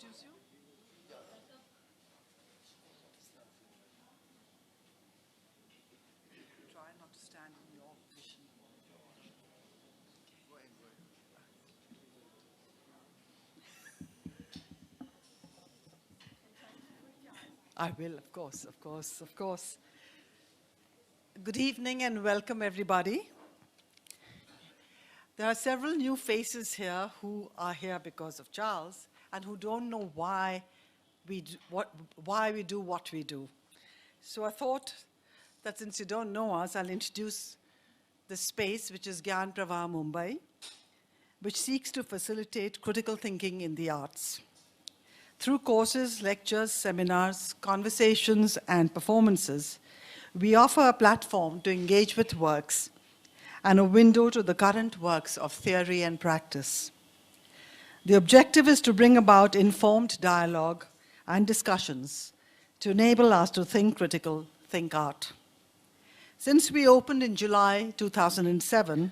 introduce you? Try not to stand in your position. I will, of course, of course, of course. Good evening and welcome, everybody. There are several new faces here who are here because of Charles and who don't know why we do what we do. So I thought that since you don't know us, I'll introduce the space, which is Gyan Pravah Mumbai, which seeks to facilitate critical thinking in the arts. Through courses, lectures, seminars, conversations, and performances, we offer a platform to engage with works and a window to the current works of theory and practice. The objective is to bring about informed dialogue and discussions to enable us to think critical, think art. Since we opened in July 2007,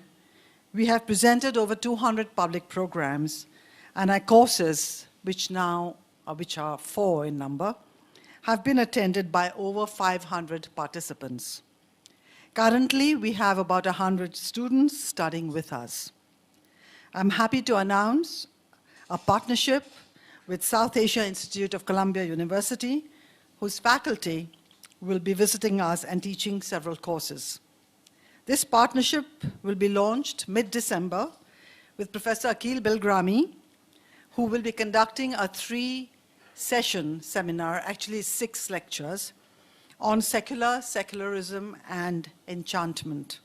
we have presented over 200 public programs, and our courses, which are 4 in number, have been attended by over 500 participants. Currently, we have about 100 students studying with us. I'm happy to announce a partnership with South Asia Institute of Columbia University, whose faculty will be visiting us and teaching several courses. This partnership will be launched mid-December with Professor Akhil Belgrami, who will be conducting a 3-session seminar, actually 6 lectures, on secularism, and enchantment.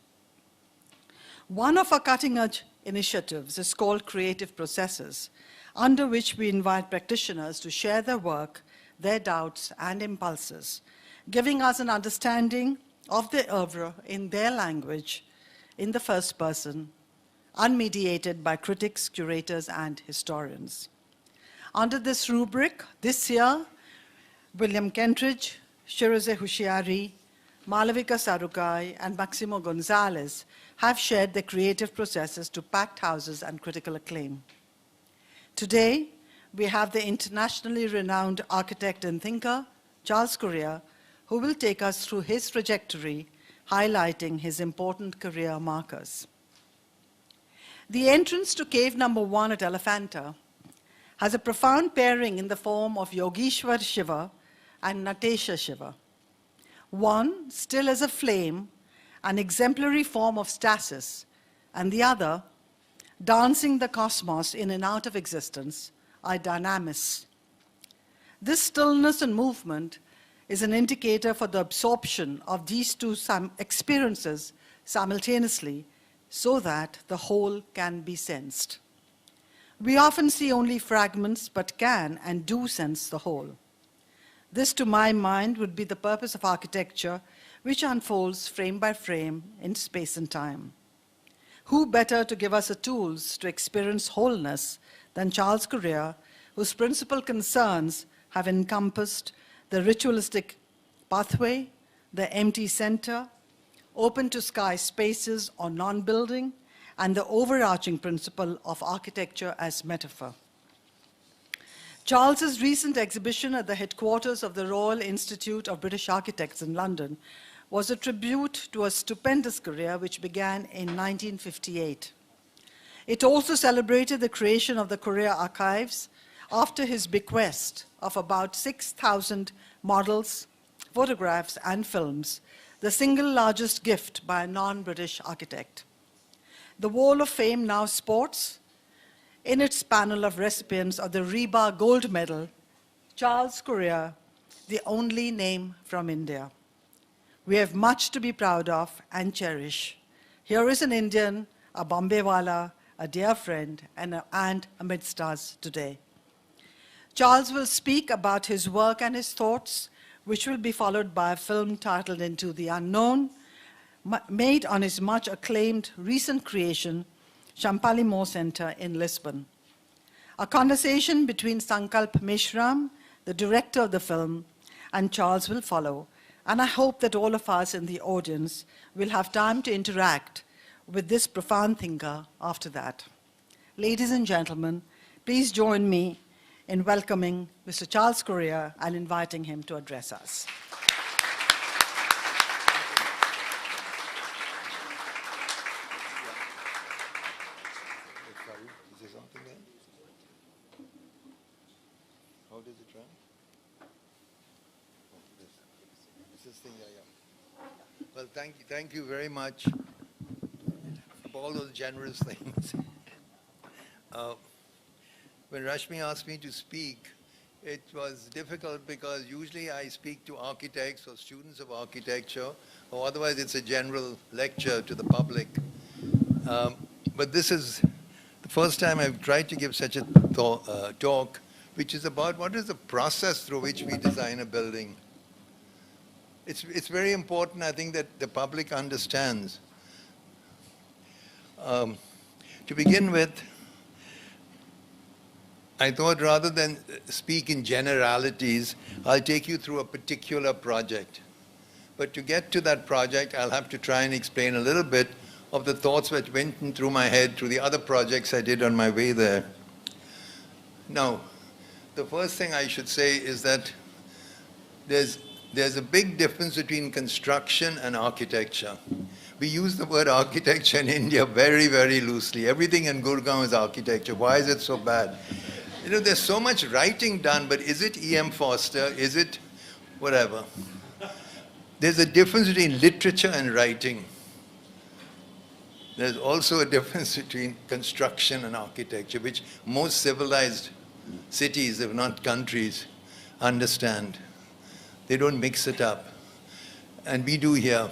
One of our cutting-edge initiatives is called Creative Processes, under which we invite practitioners to share their work, their doubts, and impulses, giving us an understanding of their oeuvre in their language, in the first person, unmediated by critics, curators, and historians. Under this rubric, this year, William Kentridge, Shiroze Hushiari, Malavika Sarukai, and Maximo Gonzalez have shared their creative processes to packed houses and critical acclaim. Today, we have the internationally renowned architect and thinker, Charles Correa, who will take us through his trajectory, highlighting his important career markers. The entrance to cave number 1 at Elephanta has a profound pairing in the form of Yogeshwar Shiva and Natesha Shiva. One, still as a flame, an exemplary form of stasis, and the other, dancing the cosmos in and out of existence, are dynamis. This stillness and movement is an indicator for the absorption of these two experiences simultaneously so that the whole can be sensed. We often see only fragments, but can and do sense the whole. This, to my mind, would be the purpose of architecture, which unfolds frame by frame in space and time. Who better to give us the tools to experience wholeness than Charles Correa, whose principal concerns have encompassed the ritualistic pathway, the empty center, open to sky spaces or non-building, and the overarching principle of architecture as metaphor. Charles's recent exhibition at the headquarters of the Royal Institute of British Architects in London was a tribute to a stupendous career which began in 1958. It also celebrated the creation of the Correa archives after his bequest of about 6,000 models, photographs, and films, the single largest gift by a non-British architect. The Wall of Fame now sports, in its panel of recipients of the RIBA Gold Medal, Charles Correa, the only name from India. We have much to be proud of and cherish. Here is an Indian, a Bombay-wala, a dear friend, and amidst us today. Charles will speak about his work and his thoughts, which will be followed by a film titled Into the Unknown, made on his much acclaimed recent creation, Champalimaud Centre in Lisbon. A conversation between Sankalp Meshram, the director of the film, and Charles will follow, and I hope that all of us in the audience will have time to interact with this profound thinker after that. Ladies and gentlemen, please join me in welcoming Mr. Charles Correa and inviting him to address us. How does it run? This thing, yeah. Well, thank you very much for all those generous things. When Rashmi asked me to speak, it was difficult because usually I speak to architects or students of architecture, or otherwise it's a general lecture to the public. But this is the first time I've tried to give such a talk, which is about what is the process through which we design a building. It's very important, I think, that the public understands. To begin with, I thought rather than speak in generalities, I'll take you through a particular project. But to get to that project, I'll have to try and explain a little bit of the thoughts that went in through my head through the other projects I did on my way there. Now, the first thing I should say is that there's a big difference between construction and architecture. We use the word architecture in India very, very loosely. Everything in Gurgaon is architecture. Why is it so bad? You know, there's so much writing done, but is it E.M. Forster? Is it whatever? There's a difference between literature and writing. There's also a difference between construction and architecture, which most civilized cities, if not countries, understand. They don't mix it up. And we do here.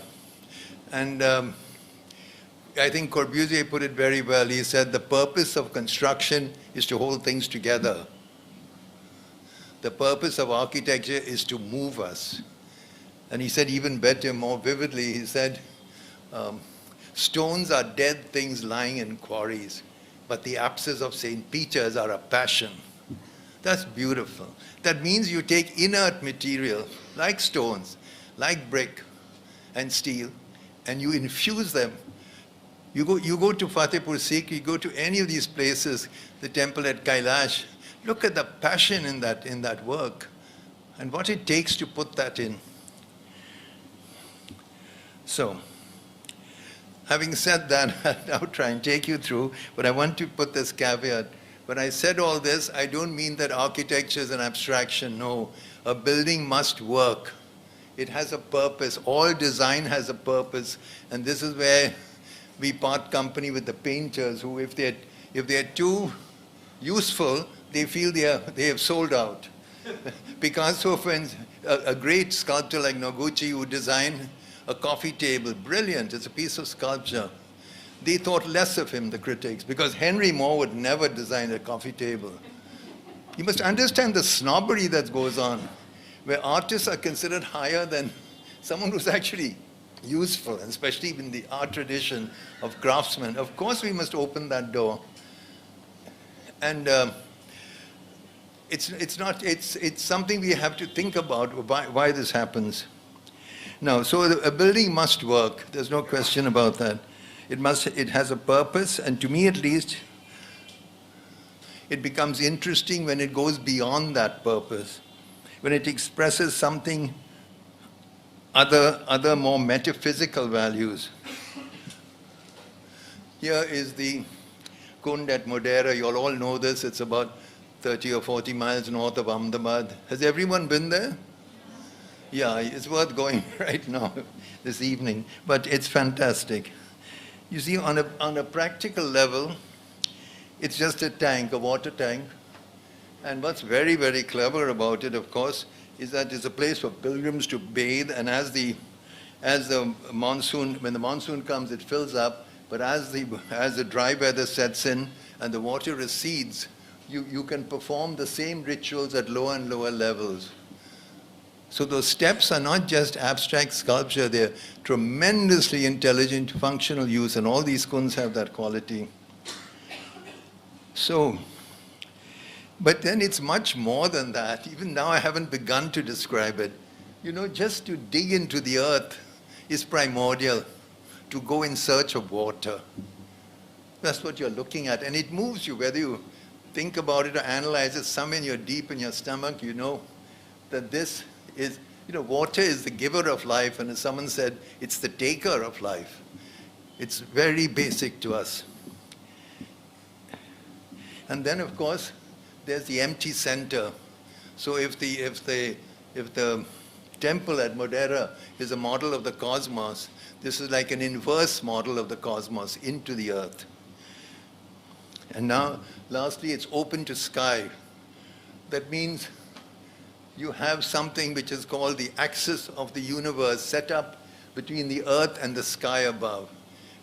And I think Corbusier put it very well. He said, the purpose of construction is to hold things together. The purpose of architecture is to move us. And he said even better, more vividly, he said, stones are dead things lying in quarries, but the apses of St. Peter's are a passion. That's beautiful. That means you take inert material, like stones, like brick and steel, and you infuse them. You go to Fatehpur Sikri, you go to any of these places, the temple at Kailash, look at the passion in that work and what it takes to put that in. So, having said that, I'll now try and take you through, but I want to put this caveat. When I said all this, I don't mean that architecture is an abstraction. No, a building must work. It has a purpose. All design has a purpose. And this is where we part company with the painters who, if they're too useful, they feel they have sold out. Picasso, for instance, a great sculptor like Noguchi who designed a coffee table, brilliant, it's a piece of sculpture. They thought less of him, the critics, because Henry Moore would never design a coffee table. You must understand the snobbery that goes on, where artists are considered higher than someone who's actually useful, and especially in the art tradition of craftsmen. Of course we must open that door. And it's something we have to think about why this happens. Now, so a building must work. There's no question about that. It has a purpose, and to me at least, it becomes interesting when it goes beyond that purpose, when it expresses something other more metaphysical values. Here is the Kund at Modera. You all know this. It's about 30 or 40 miles north of Ahmedabad. Has everyone been there? Yeah, it's worth going right now, this evening. But it's fantastic. You see, on a practical level, it's just a tank, a water tank. And what's very, very clever about it, of course, is that it's a place for pilgrims to bathe, and when the monsoon comes, it fills up, but as the dry weather sets in and the water recedes, you can perform the same rituals at lower and lower levels. So those steps are not just abstract sculpture, they're tremendously intelligent, functional use, and all these kunds have that quality. So, but then it's much more than that. Even now I haven't begun to describe it. You know, just to dig into the earth is primordial, to go in search of water. That's what you're looking at, and it moves you, whether you think about it or analyze it, somewhere deep in your stomach, you know that this is, water is the giver of life, and as someone said, it's the taker of life. It's very basic to us. And then, of course, there's the empty center. So if the temple at Modera is a model of the cosmos, this is like an inverse model of the cosmos into the earth. And now, lastly, it's open to sky. That means you have something which is called the axis of the universe set up between the earth and the sky above,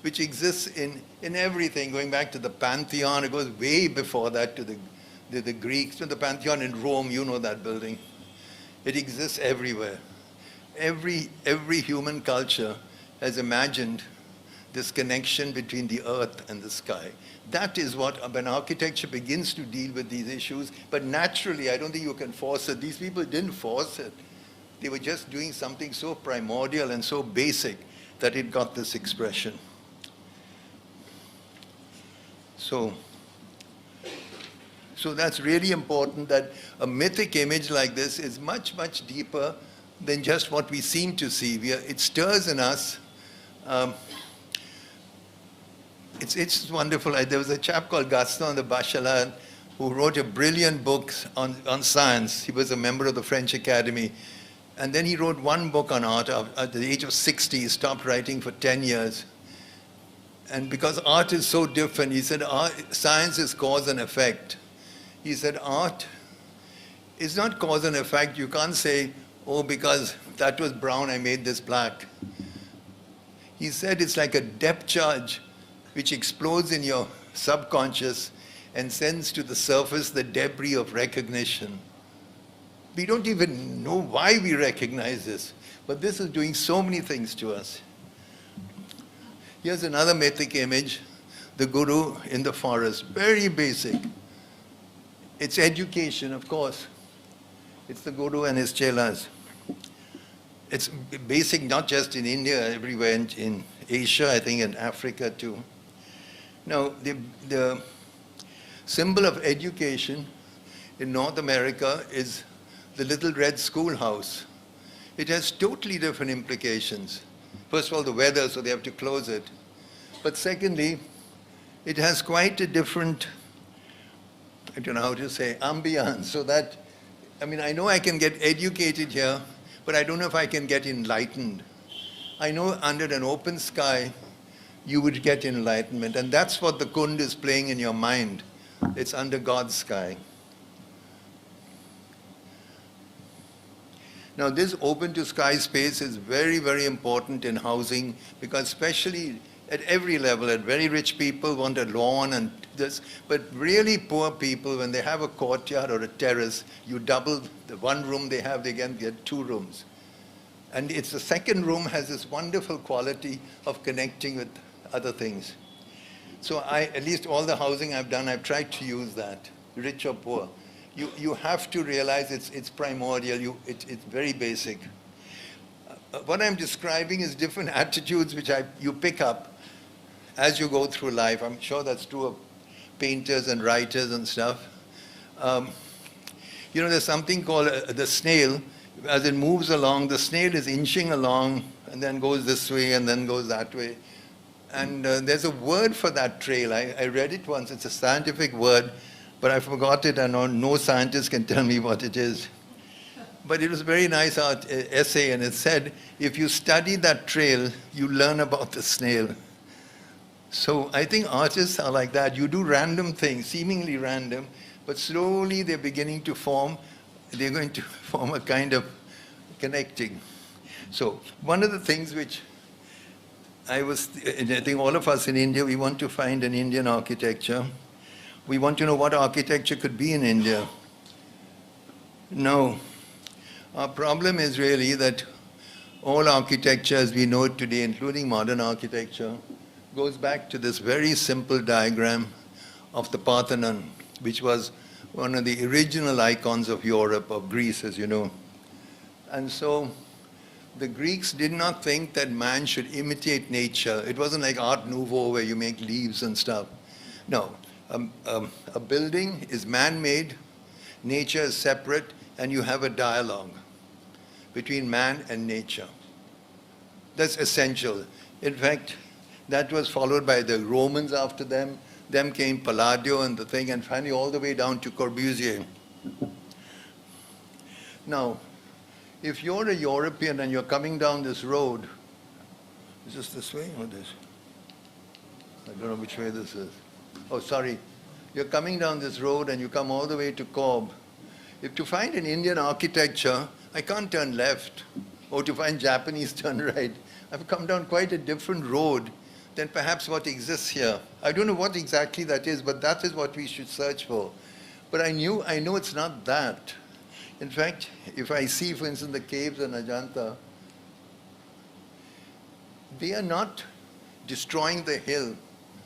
which exists in everything, going back to the Pantheon. It goes way before that to the Greeks, to the Pantheon in Rome, you know that building. It exists everywhere. Every human culture has imagined this connection between the earth and the sky. That is what, when architecture begins to deal with these issues, but naturally, I don't think you can force it. These people didn't force it. They were just doing something so primordial and so basic that it got this expression. So that's really important, that a mythic image like this is much, much deeper than just what we seem to see. It stirs in us. It's wonderful. There was a chap called Gaston de Bachelard who wrote a brilliant book on science. He was a member of the French Academy. And then he wrote one book on art. At the age of 60, he stopped writing for 10 years. And because art is so different, he said, science is cause and effect. He said, art is not cause and effect. You can't say, oh, because that was brown, I made this black. He said it's like a depth charge which explodes in your subconscious and sends to the surface the debris of recognition. We don't even know why we recognize this, but this is doing so many things to us. Here's another mythic image, the guru in the forest, very basic. It's education, of course. It's the guru and his chelas. It's basic not just in India, everywhere in Asia, I think in Africa too. Now, the symbol of education in North America is the little red schoolhouse. It has totally different implications. First of all, the weather, so they have to close it. But secondly, it has quite a different, I don't know how to say, ambiance. So that, I mean, I know I can get educated here, but I don't know if I can get enlightened. I know under an open sky, you would get enlightenment. And that's what the Kund is playing in your mind. It's under God's sky. Now, this open to sky space is very, very important in housing, because especially at every level, at very rich people want a lawn and this, but really poor people, when they have a courtyard or a terrace, you double the one room they have, they can get 2 rooms. And it's the second room has this wonderful quality of connecting with other things. So at least all the housing I've done, I've tried to use that, rich or poor. You have to realize it's primordial, it's very basic. What I'm describing is different attitudes which you pick up as you go through life. I'm sure that's true of painters and writers and stuff. There's something called the snail. As it moves along, the snail is inching along and then goes this way and then goes that way. And there's a word for that trail. I read it once. It's a scientific word, but I forgot it, and no scientist can tell me what it is. But it was a very nice essay, and it said, if you study that trail, you learn about the snail. So I think artists are like that. You do random things, seemingly random, but slowly they're beginning to form, they're going to form a kind of connecting. So one of the things which I think all of us in India, we want to find an Indian architecture. We want to know what architecture could be in India. No. Our problem is really that all architecture as we know it today, including modern architecture, goes back to this very simple diagram of the Parthenon, which was one of the original icons of Europe, of Greece, as you know. And so the Greeks did not think that man should imitate nature. It wasn't like Art Nouveau where you make leaves and stuff. No. A building is man-made, nature is separate, and you have a dialogue between man and nature. That's essential. In fact, that was followed by the Romans after them. Then came Palladio and the thing, and finally all the way down to Corbusier. Now, if you're a European and you're coming down this road, is this way or this? I don't know which way this is. Oh, sorry. You're coming down this road and you come all the way to Cobb. If to find an Indian architecture, I can't turn left. Or to find Japanese, turn right. I've come down quite a different road than perhaps what exists here. I don't know what exactly that is, but that is what we should search for. But I know it's not that. In fact, if I see, for instance, the caves in Ajanta, they are not destroying the hill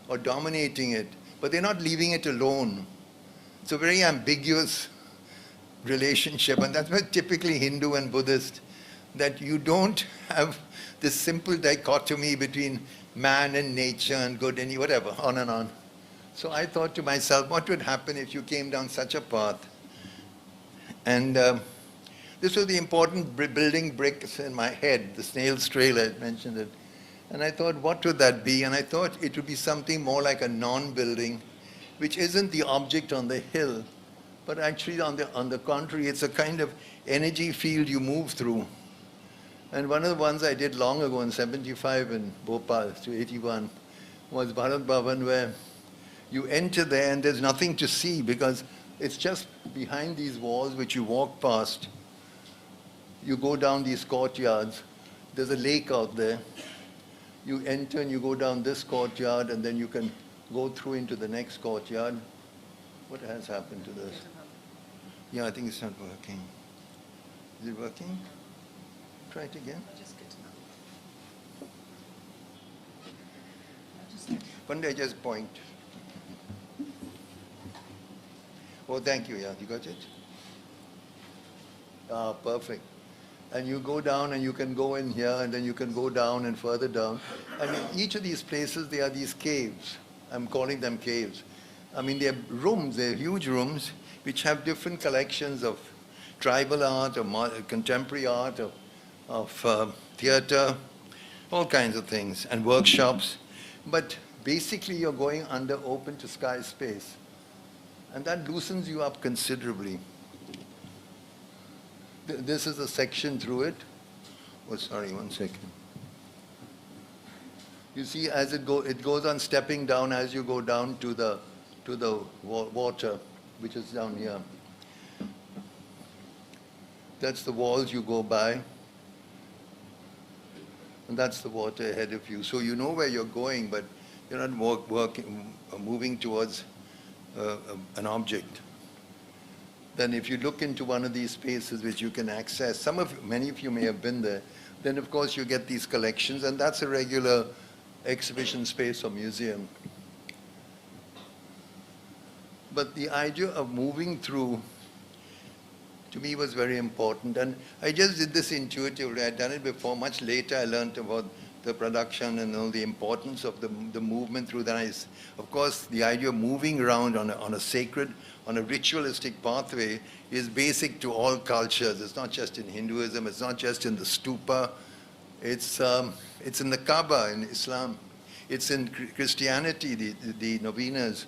or dominating it, but they're not leaving it alone. It's a very ambiguous relationship, and that's why typically Hindu and Buddhist, that you don't have this simple dichotomy between man and nature and good and whatever, on and on. So I thought to myself, what would happen if you came down such a path? And this was the important building bricks in my head, the snail's trail, I mentioned it. And I thought, what would that be? And I thought it would be something more like a non-building, which isn't the object on the hill, but actually on the contrary, it's a kind of energy field you move through. And one of the ones I did long ago in 75 in Bhopal to 81 was Bharat Bhavan, where you enter there and there's nothing to see because it's just behind these walls which you walk past. You go down these courtyards. There's a lake out there. You enter and you go down this courtyard and then you can go through into the next courtyard. What has happened to this? Yeah, I think it's not working. Is it working? Try it again. One day just point. Oh, thank you. Yeah, you got it? Ah, perfect. And you go down and you can go in here and then you can go down and further down. And in each of these places, there are these caves. I'm calling them caves. I mean, they're rooms, they're huge rooms, which have different collections of tribal art, or contemporary art, of theater, all kinds of things, and workshops. But basically, you're going under open to sky space. And that loosens you up considerably. This is a section through it. Oh, sorry, one second. You see, as it goes on stepping down as you go down to the water, which is down here. That's the walls you go by. And that's the water ahead of you. So you know where you're going, but you're not moving towards an object. Then if you look into one of these spaces which you can access, many of you may have been there, then of course you get these collections, and that's a regular exhibition space or museum. But the idea of moving through, to me, was very important. And I just did this intuitively. I'd done it before. Much later, I learned about the production and all the importance of the movement through that. Of course, the idea of moving around on a sacred, on a ritualistic pathway is basic to all cultures. It's not just in Hinduism. It's not just in the stupa. It's in the Kaaba in Islam. It's in Christianity, the novenas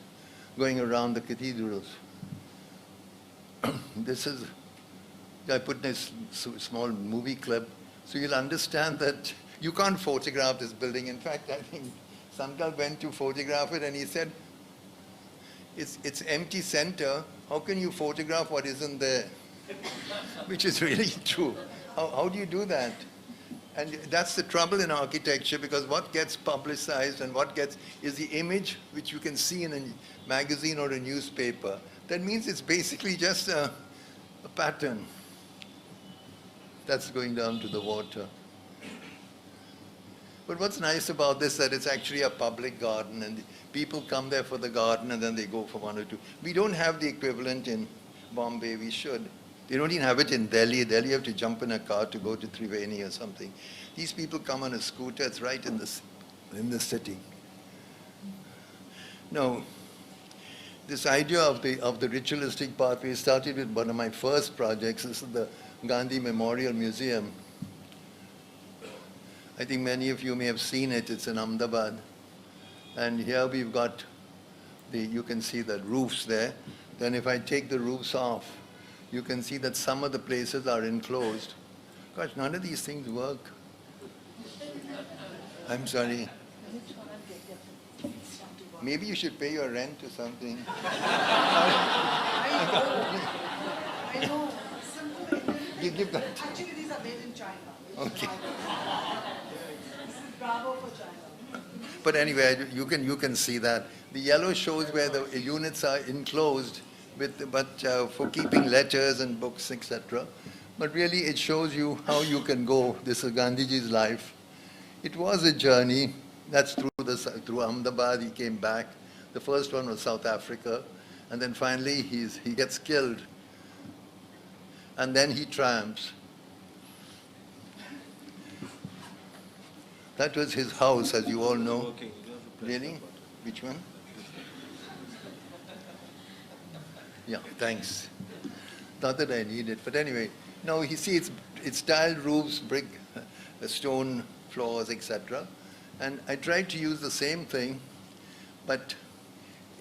going around the cathedrals. I put this small movie clip, so you'll understand that you can't photograph this building. In fact, I think Sankal went to photograph it and he said, it's empty center, how can you photograph what isn't there? Which is really true. How do you do that? And that's the trouble in architecture, because what gets publicized and is the image which you can see in a magazine or a newspaper. That means it's basically just a pattern that's going down to the water. But what's nice about this is that it's actually a public garden, and people come there for the garden and then they go for one or two. We don't have the equivalent in Bombay. We should. They don't even have it in Delhi. Delhi, you have to jump in a car to go to Triveni or something. These people come on a scooter. It's right in the city. No. this idea of the ritualistic pathway started with one of my first projects. This is the Gandhi Memorial Museum. I think many of you may have seen it. It's in Ahmedabad. And here we've got you can see the roofs there. Then if I take the roofs off, you can see that some of the places are enclosed. Gosh, none of these things work. I'm sorry. Maybe you should pay your rent or something. I know. You give that. Actually, these are made in China. Okay. This is Bravo for China. But anyway, you can see that. The yellow shows where the units are enclosed, but for keeping letters and books, etc. But really, it shows you how you can go. This is Gandhiji's life. It was a journey. That's through Ahmedabad. He came back. The first one was South Africa, and then finally he gets killed, and then he triumphs. That was his house, as you all know. Really? Which one? Yeah, thanks. Not that I need it, but anyway. Now, you see, it's tiled roofs, brick, stone floors, etc. And I tried to use the same thing, but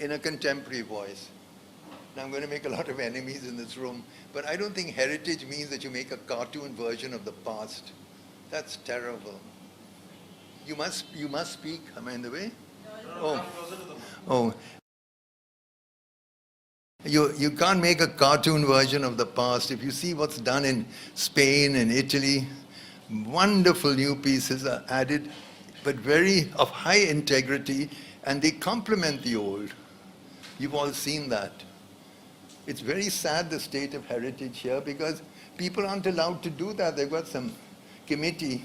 in a contemporary voice. Now, I'm going to make a lot of enemies in this room, but I don't think heritage means that you make a cartoon version of the past. That's terrible. You must speak. Am I in the way? Oh. You can't make a cartoon version of the past. If you see what's done in Spain and Italy, wonderful new pieces are added, but very of high integrity, and they complement the old. You've all seen that. It's very sad, the state of heritage here, because people aren't allowed to do that. They've got some committee.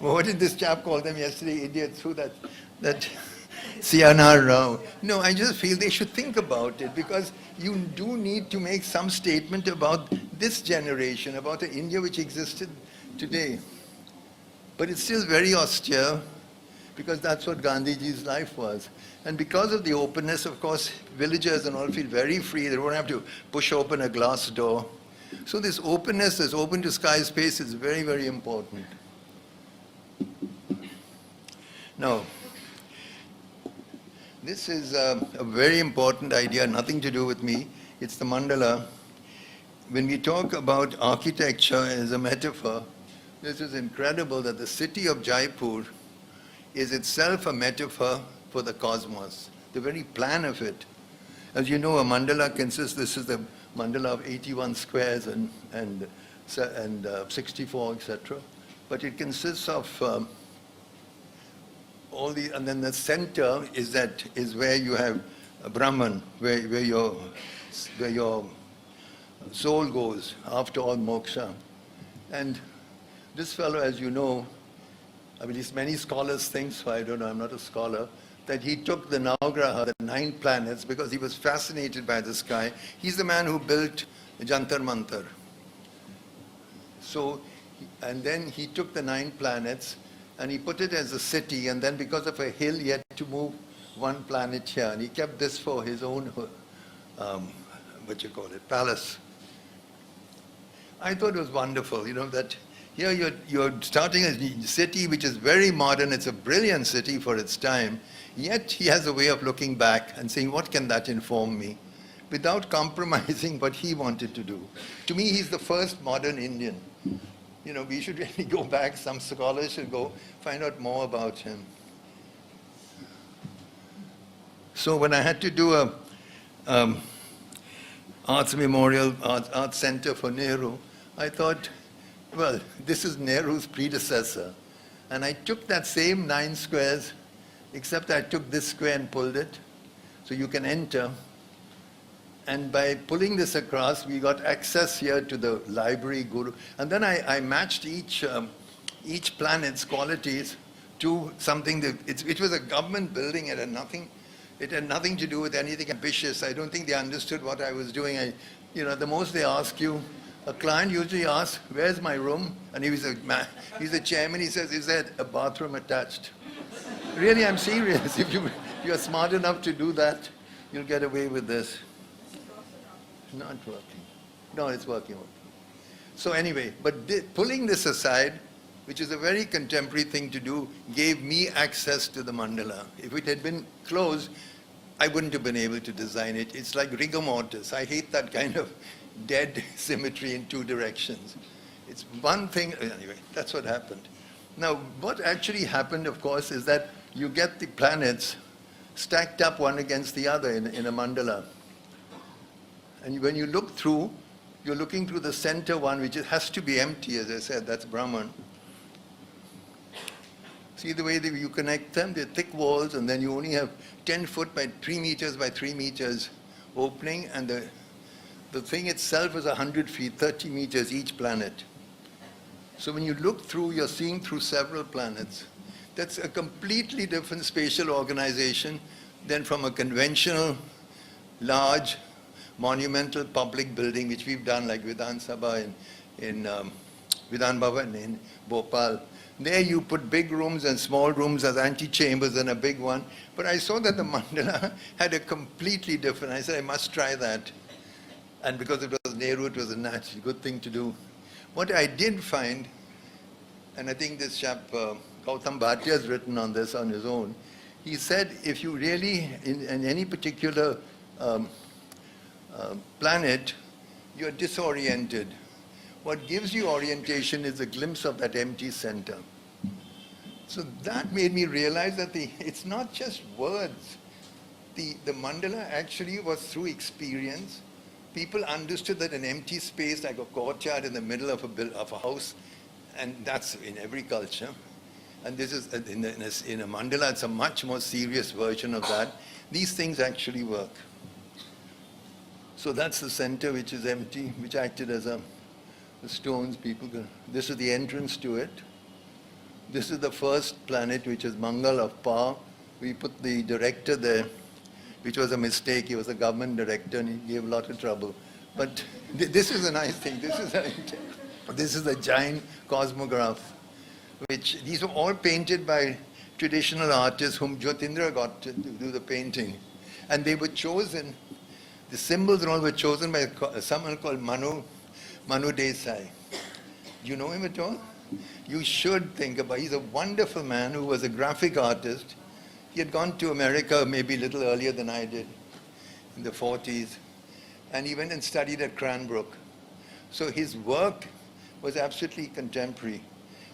What did this chap call them yesterday? Idiots, who that CNR Rao. No, I just feel they should think about it, because you do need to make some statement about this generation, about the India which existed today. But it's still very austere, because that's what Gandhiji's life was. And because of the openness, of course, villagers and all feel very free. They don't have to push open a glass door. So this openness, this open to sky space is very, very important. Now, this is a very important idea, nothing to do with me. It's the mandala. When we talk about architecture as a metaphor, this is incredible that the city of Jaipur is itself a metaphor for the cosmos, the very plan of it. As you know, a mandala consists, this is the mandala of 81 squares and 64, etc. But it consists of all the, and then the center is where you have Brahman, where your soul goes after all moksha. And this fellow, as you know, I mean, many scholars think, so I don't know, I'm not a scholar, that he took the Navagraha, the 9 planets, because he was fascinated by the sky. He's the man who built Jantar Mantar. So, and then he took the 9 planets and he put it as a city, and then because of a hill, he had to move 1 planet here, and he kept this for his own, palace. I thought it was wonderful, that here you're starting a city which is very modern. It's a brilliant city for its time. Yet he has a way of looking back and saying, what can that inform me? Without compromising what he wanted to do. To me, he's the first modern Indian. We should really go back. Some scholars should go find out more about him. So when I had to do a Arts Center for Nehru, I thought, well, this is Nehru's predecessor. And I took that same 9 squares, except I took this square and pulled it, so you can enter. And by pulling this across, we got access here to the library, guru. And then I matched each planet's qualities to something that, it was a government building. It had nothing to do with anything ambitious. I don't think they understood what I was doing. The most they ask you, a client usually asks, where's my room? And he's a chairman, he says, is there a bathroom attached? Really, I'm serious. If you're smart enough to do that, you'll get away with this. Not working. No, it's working. So anyway, but pulling this aside, which is a very contemporary thing to do, gave me access to the mandala. If it had been closed, I wouldn't have been able to design it. It's like rigor mortis. I hate that kind of dead symmetry in two directions. It's one thing, anyway, that's what happened. Now, what actually happened, of course, is that you get the planets stacked up one against the other in a mandala. And when you look through, you're looking through the center one, which has to be empty, as I said, that's Brahman. See the way that you connect them? They're thick walls, and then you only have 10 foot by 3 meters by 3 meters opening, and the thing itself is 100 feet, 30 meters each planet. So when you look through, you're seeing through several planets. That's a completely different spatial organization than from a conventional, large, monumental public building, which we've done, like Vidhan Sabha in Vidhan Bhavan in Bhopal. There you put big rooms and small rooms as antechambers and a big one. But I saw that the mandala had a completely different, I said, I must try that. And because it was Nehru, it was a natural good thing to do. What I did find, and I think this chap, Gautam Bhatia, has written on this on his own, he said if you really, in any particular planet, you're disoriented. What gives you orientation is a glimpse of that empty center. So that made me realize that it's not just words. The mandala actually was through experience. People understood that an empty space like a courtyard in the middle of a house, and that's in every culture. And this is, in a mandala, it's a much more serious version of that. These things actually work. So that's the center, which is empty, which acted as the stones. This is the entrance to it. This is the first planet, which is Mangal of power. We put the director there, which was a mistake. He was a government director, and he gave a lot of trouble. But this is a nice thing. This is a giant cosmograph, which these were all painted by traditional artists whom Jyotindra got to do the painting. And they were chosen, the symbols and all were chosen by someone called Manu Desai. Do you know him at all? You should think about, he's a wonderful man who was a graphic artist. He had gone to America maybe a little earlier than I did, in the 40s. And he went and studied at Cranbrook. So his work was absolutely contemporary.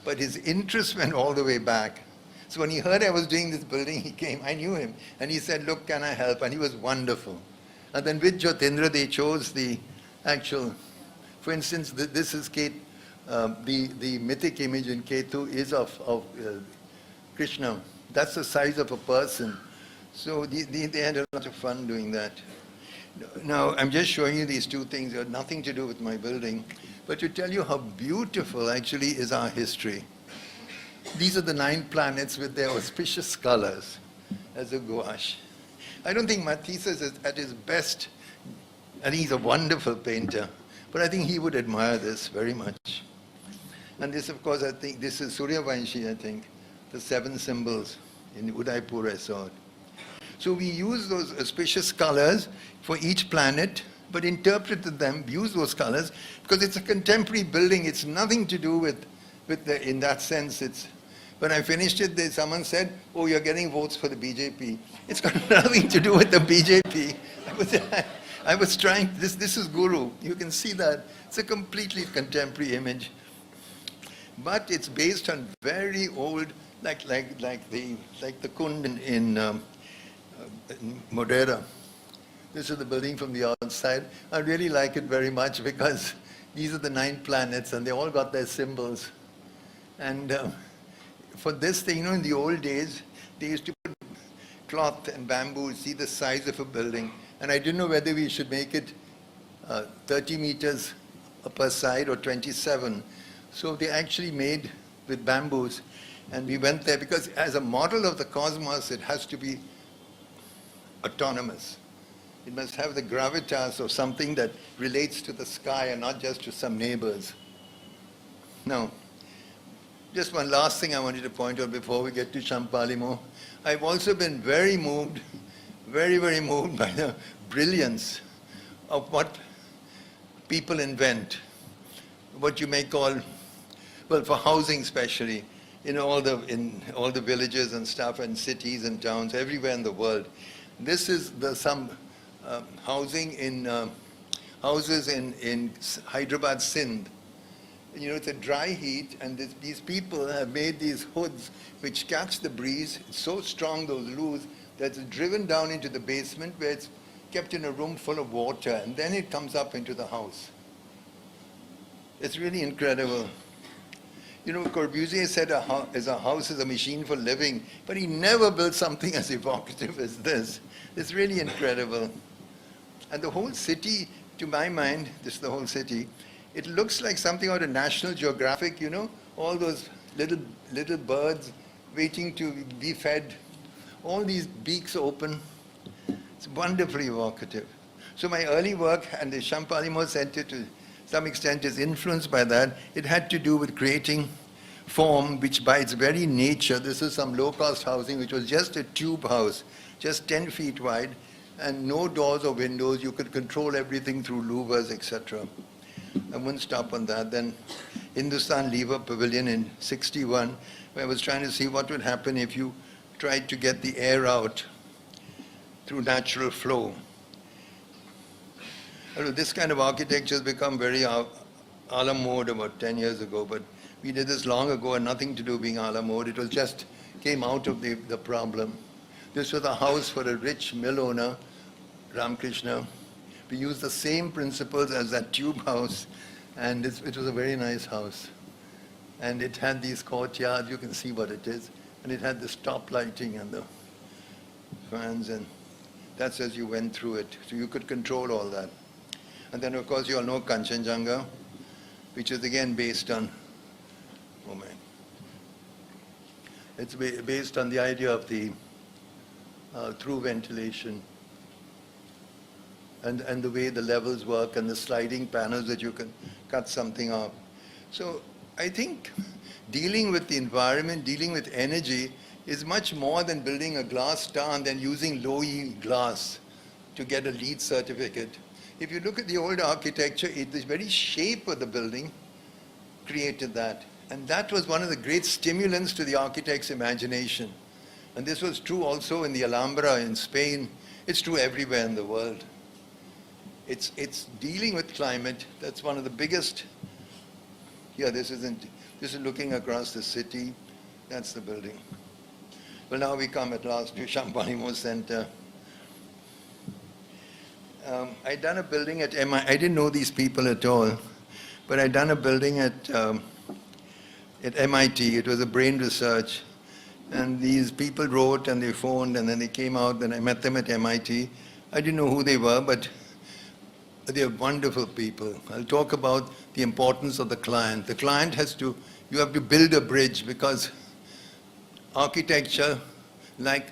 But his interest went all the way back. So when he heard I was doing this building, he came, I knew him. And he said, look, can I help? And he was wonderful. And then with Jyotindra, they chose the actual, for instance, this is Kate, the mythic image in Ketu is of Krishna. That's the size of a person. So they had a lot of fun doing that. Now, I'm just showing you these two things. They have nothing to do with my building. But to tell you how beautiful actually is our history. These are the 9 planets with their auspicious colors as a gouache. I don't think Matisse is at his best. I think he's a wonderful painter. But I think he would admire this very much. And this, of course, I think, this is Suryavanshi, I think. The 7 symbols in Udaipur, I saw it. So we use those auspicious colors for each planet, but interpreted them, use those colors, because it's a contemporary building. It's nothing to do with in that sense, it's, when I finished it, someone said, oh, you're getting votes for the BJP. It's got nothing to do with the BJP. I was trying, this is Guru. You can see that. It's a completely contemporary image. But it's based on very old, like the Kund in Modera. This is the building from the outside. I really like it very much because these are the 9 planets and they all got their symbols. And for this thing, in the old days, they used to put cloth and bamboo, see the size of a building. And I didn't know whether we should make it 30 meters per side or 27. So they actually made with bamboos. And we went there because as a model of the cosmos, it has to be autonomous. It must have the gravitas of something that relates to the sky and not just to some neighbors. Now, just one last thing I wanted to point out before we get to Champalimaud. I've also been very moved, very, very moved by the brilliance of what people invent, what you may call, well, for housing especially, in all the villages and stuff and cities and towns everywhere in the world. This is some housing in houses in Hyderabad, Sindh. You know, it's a dry heat, and these people have made these hoods which catch the breeze. It's so strong, those loos, that it's driven down into the basement where it's kept in a room full of water, and then it comes up into the house. It's really incredible. You know, Corbusier said a house is a machine for living, but he never built something as evocative as this. It's really incredible. And the whole city, to my mind, this is the whole city, it looks like something out of National Geographic, you know, all those little birds waiting to be fed, all these beaks open. It's wonderfully evocative. So my early work and the Champalimaud Centre, to some extent, is influenced by that. It had to do with creating form, which by its very nature, this is some low-cost housing, which was just a tube house, just 10 feet wide, and no doors or windows. You could control everything through louvers, etc. I wouldn't stop on that. Then Hindustan Lever Pavilion in '61, where I was trying to see what would happen if you tried to get the air out through natural flow. This kind of architecture has become very a la mode about 10 years ago, but we did this long ago and nothing to do being a la mode. It was just came out of the problem. This was a house for a rich mill owner, Ramakrishna. We used the same principles as that tube house, and it was a very nice house. And it had these courtyards, you can see what it is, and it had the stop lighting and the fans, and that's as you went through it. So you could control all that. And then, of course, you all know Kanchanjunga, which is again based on, oh man, it's based on the idea of the through ventilation and the way the levels work and the sliding panels that you can cut something off. So I think dealing with the environment, dealing with energy is much more than building a glass tower and then using low-E glass to get a LEED certificate. If you look at the old architecture, the very shape of the building created that. And that was one of the great stimulants to the architect's imagination. And this was true also in the Alhambra in Spain. It's true everywhere in the world. It's dealing with climate. That's one of the biggest. Yeah, this is looking across the city. That's the building. Well, now we come at last to Champalimaud Centre. I'd done a building at MIT. I didn't know these people at all, but I'd done a building at MIT. It was a brain research. And these people wrote and they phoned and then they came out and I met them at MIT. I didn't know who they were, but they're wonderful people. I'll talk about the importance of the client. The client you have to build a bridge because architecture, like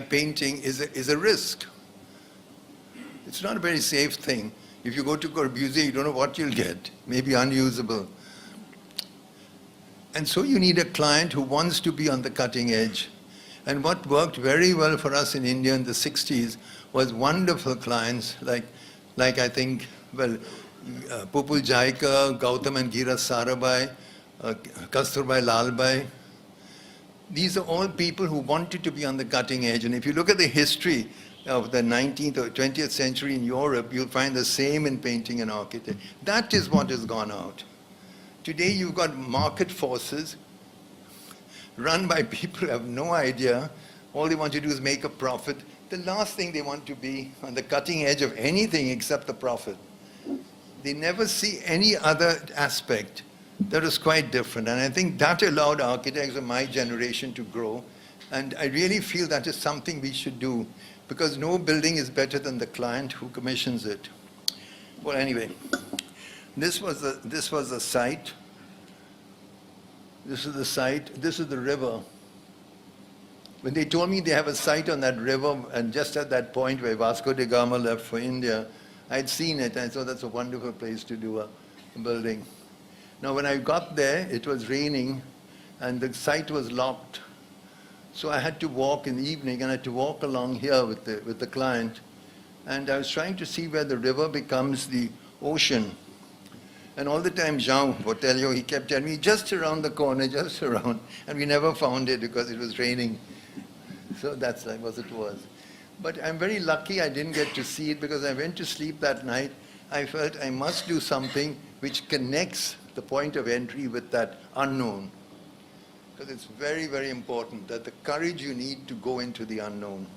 painting, is a risk. It's not a very safe thing. If you go to Corbusier, you don't know what you'll get. Maybe unusable. And so you need a client who wants to be on the cutting edge. And what worked very well for us in India in the 60s was wonderful clients like I think, well, Pupul Jaika, Gautam and Gira Sarabhai, Kasturbai Lalbhai. These are all people who wanted to be on the cutting edge. And if you look at the history of the 19th or 20th century in Europe, you'll find the same in painting and architecture. That is what has gone out. Today you've got market forces run by people who have no idea. All they want to do is make a profit. The last thing they want to be on the cutting edge of anything except the profit. They never see any other aspect that is quite different. And I think that allowed architects of my generation to grow. And I really feel that is something we should do because no building is better than the client who commissions it. Well, anyway, this was the site. This is the site. This is the river. When they told me they have a site on that river, and just at that point where Vasco da Gama left for India, I'd seen it, and I thought that's a wonderful place to do a building. Now, when I got there, it was raining, and the site was locked. So I had to walk in the evening, and I had to walk along here with the client. And I was trying to see where the river becomes the ocean. And all the time, Jean Botelho, he kept telling me, just around the corner, just around. And we never found it because it was raining. So that's like what it was. But I'm very lucky I didn't get to see it because I went to sleep that night. I felt I must do something which connects the point of entry with that unknown. Because it's very, very important that the courage you need to go into the unknown,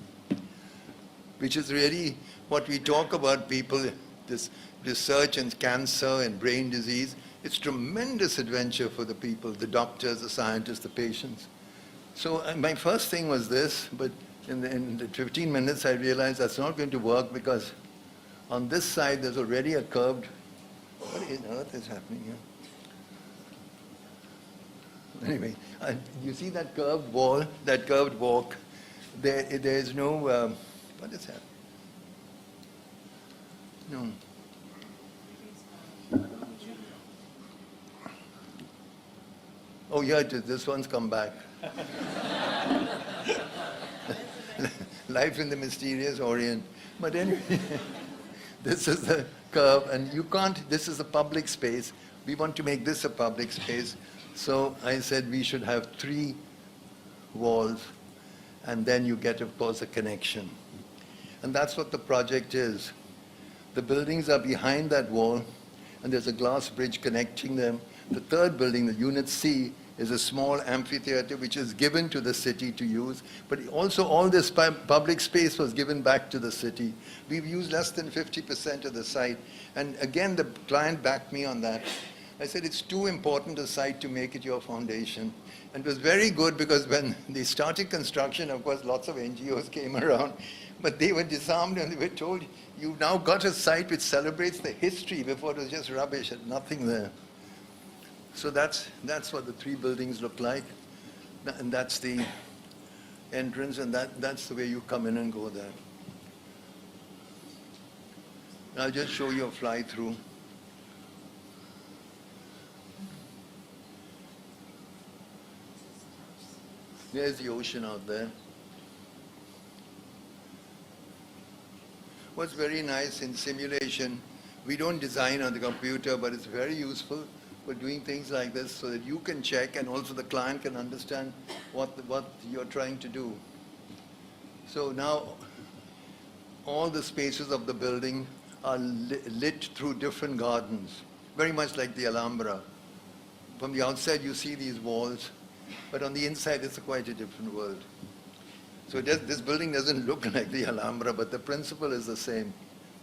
which is really what we talk about people, this research in cancer and brain disease. It's tremendous adventure for the people, the doctors, the scientists, the patients. So my first thing was this, but in the 15 minutes I realized that's not going to work because on this side there's already a curved, what on earth is happening here? Anyway, you see that curved wall, that curved walk, there is no, what is that? No. Oh yeah, this one's come back. Life in the mysterious Orient. But anyway, this is the curve, and you can't, this is a public space. We want to make this a public space. So I said we should have 3 walls, and then you get, of course, a connection. And that's what the project is. The buildings are behind that wall, and there's a glass bridge connecting them. The third building, the Unit C, is a small amphitheater which is given to the city to use. But also all this public space was given back to the city. We've used less than 50% of the site. And again, the client backed me on that. I said, it's too important a site to make it your foundation. And it was very good because when they started construction, of course, lots of NGOs came around, but they were disarmed and they were told, you've now got a site which celebrates the history. Before it was just rubbish and nothing there. So that's what the 3 buildings look like. And that's the entrance, and that's the way you come in and go there. And I'll just show you a fly-through. There's the ocean out there. What's very nice in simulation, we don't design on the computer, but it's very useful for doing things like this so that you can check and also the client can understand what you're trying to do. So now all the spaces of the building are lit through different gardens, very much like the Alhambra. From the outside you see these walls, but on the inside it's quite a different world. So this building doesn't look like the Alhambra, but the principle is the same.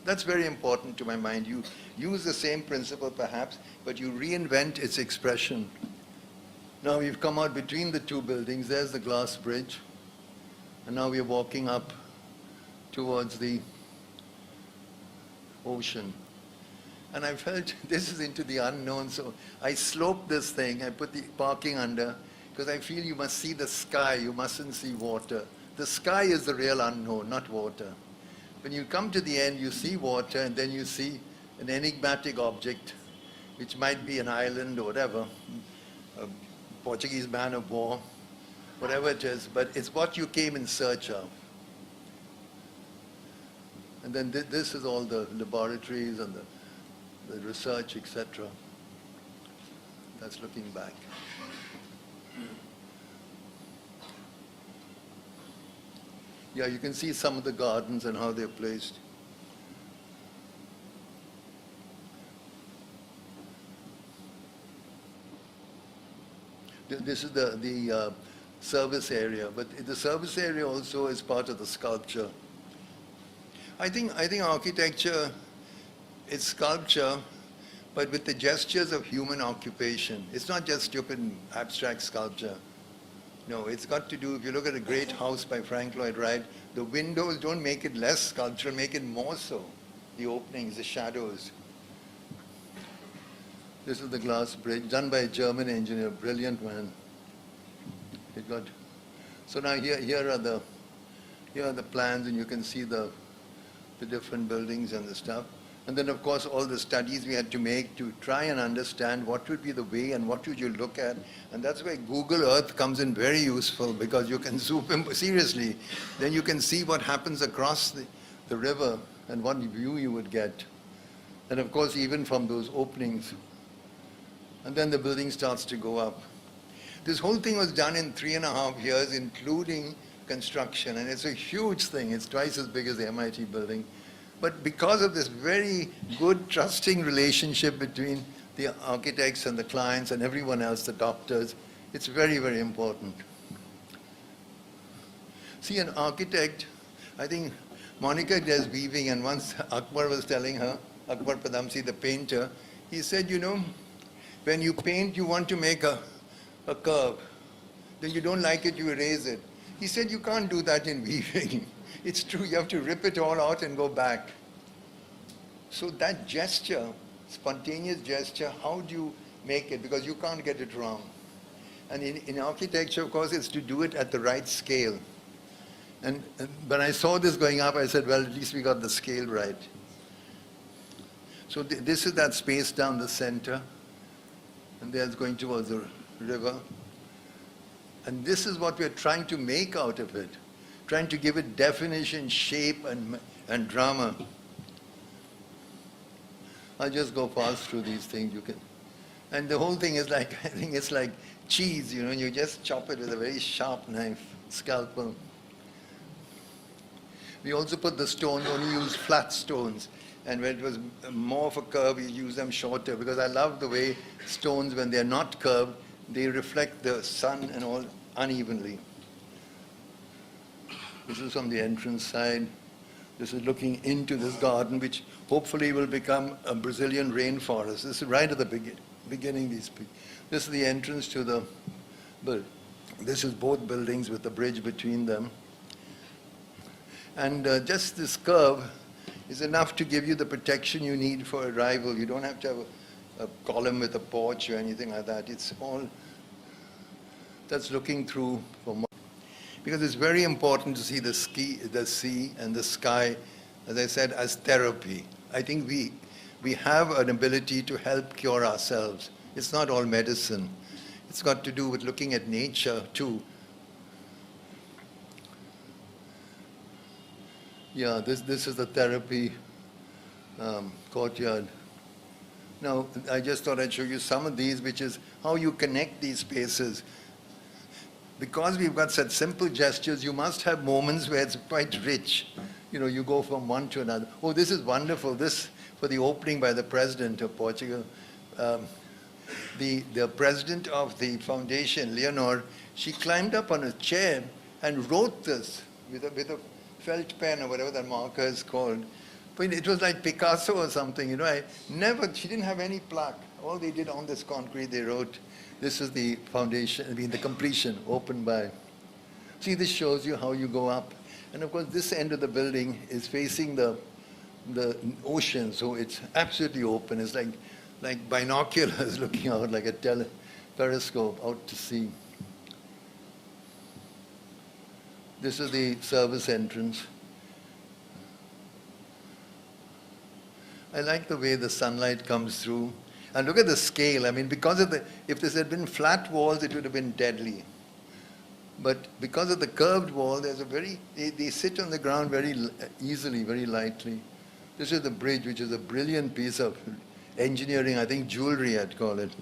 That's very important to my mind. You use the same principle perhaps, but you reinvent its expression. Now we've come out between the 2 buildings. There's the glass bridge. And now we're walking up towards the ocean. And I felt this is into the unknown, so I sloped this thing. I put the parking under, because I feel you must see the sky. You mustn't see water. The sky is the real unknown, not water. When you come to the end, you see water, and then you see an enigmatic object, which might be an island or whatever, a Portuguese man of war, whatever it is, but it's what you came in search of. And then this is all the laboratories and the research, etc. That's looking back. Yeah, you can see some of the gardens and how they're placed. This is the service area, but the service area also is part of the sculpture. I think architecture is sculpture, but with the gestures of human occupation. It's not just stupid abstract sculpture. No, it's got to do, if you look at a great house by Frank Lloyd Wright, the windows don't make it less sculptural, make it more so. The openings, the shadows. This is the glass bridge, done by a German engineer, brilliant man. It got, so now here are the plans, and you can see the different buildings and the stuff. And then, of course, all the studies we had to make to try and understand what would be the way and what would you look at. And that's where Google Earth comes in very useful, because you can zoom in, seriously, then you can see what happens across the river and what view you would get. And of course, even from those openings. And then the building starts to go up. This whole thing was done in 3.5 years, including construction. And it's a huge thing. It's twice as big as the MIT building. But because of this very good, trusting relationship between the architects and the clients and everyone else, the doctors, it's very, very important. See, an architect, I think Monica does weaving, and once Akbar was telling her, Akbar Padamsi, the painter, he said, you know, when you paint, you want to make a curve. Then you don't like it, you erase it. He said, you can't do that in weaving. It's true, you have to rip it all out and go back. So that gesture, spontaneous gesture, how do you make it? Because you can't get it wrong. And in architecture, of course, it's to do it at the right scale. And when I saw this going up, I said, well, at least we got the scale right. So this is that space down the center. And there's going towards the river. And this is what we're trying to make out of it. Trying to give it definition, shape, and drama. I'll just go fast through these things. You can, and the whole thing is like, I think it's like cheese, you know, you just chop it with a very sharp knife, scalpel. We also put the stones, only use flat stones. And when it was more of a curve, we use them shorter, because I love the way stones, when they're not curved, they reflect the sun and all unevenly. This is from the entrance side. This is looking into this garden, which hopefully will become a Brazilian rainforest. This is right at the beginning. This is the entrance to the building. This is both buildings with the bridge between them. And just this curve is enough to give you the protection you need for arrival. You don't have to have a column with a porch or anything like that. It's all that's looking through from. Because it's very important to see the sea and the sky, as I said, as therapy. I think we have an ability to help cure ourselves. It's not all medicine. It's got to do with looking at nature too. Yeah, this is the therapy courtyard. Now, I just thought I'd show you some of these, which is how you connect these spaces. Because we've got such simple gestures, you must have moments where it's quite rich. You know, you go from one to another. Oh, this is wonderful. This, for the opening by the president of Portugal. The president of the foundation, Leonor, she climbed up on a chair and wrote this with a felt pen or whatever that marker is called. But it was like Picasso or something, you know. She didn't have any plaque. All they did on this concrete, they wrote. This is the foundation, the completion, opened by. See, this shows you how you go up. And of course, this end of the building is facing the ocean, so it's absolutely open. It's like binoculars looking out, like a periscope out to sea. This is the service entrance. I like the way the sunlight comes through. And look at the scale. I mean, because of if this had been flat walls, it would have been deadly. But because of the curved wall, there's they sit on the ground very easily, very lightly. This is the bridge, which is a brilliant piece of engineering, I think jewelry I'd call it.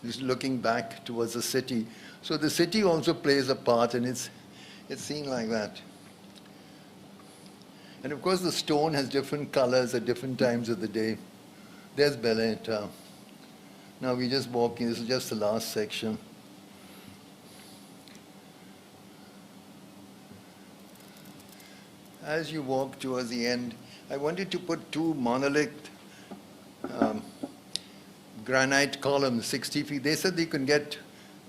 Just looking back towards the city. So the city also plays a part, and it's seen like that. And of course, the stone has different colors at different times of the day. There's Belay Tower. Now we're just walking. This is just the last section. As you walk towards the end, I wanted to put two monolith granite columns, 60 feet. They said they could get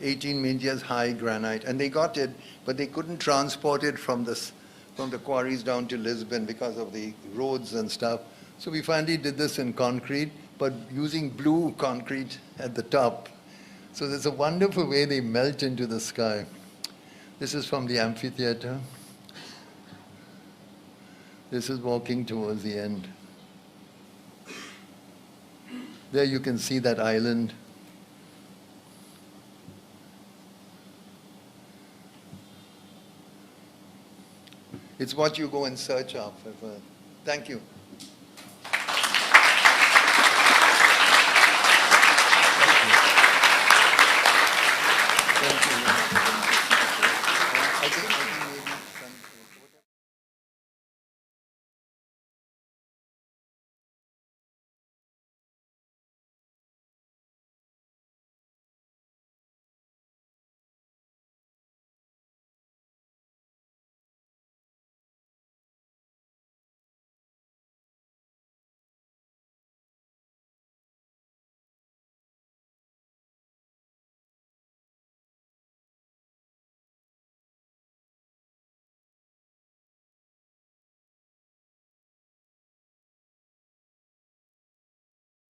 18 meters high granite, and they got it, but they couldn't transport it from the quarries down to Lisbon because of the roads and stuff. So we finally did this in concrete, but using blue concrete at the top. So there's a wonderful way they melt into the sky. This is from the amphitheater. This is walking towards the end. There you can see that island. It's what you go in search of. Thank you.